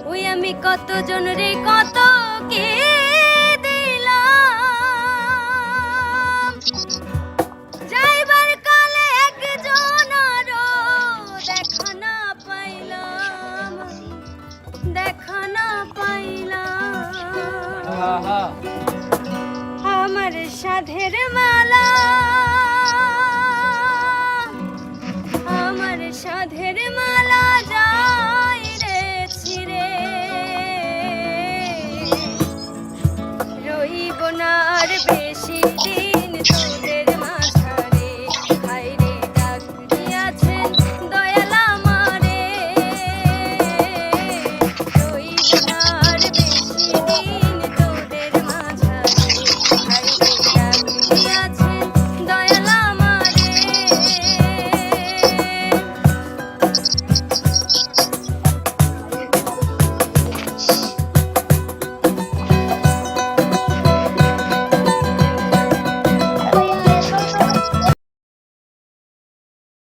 ওই আমি কত জন রে কত কে দিলাম যাইবার কালে একজন দেখা না পাইলাম দেখা না পাইলাম আমার সাধের মালা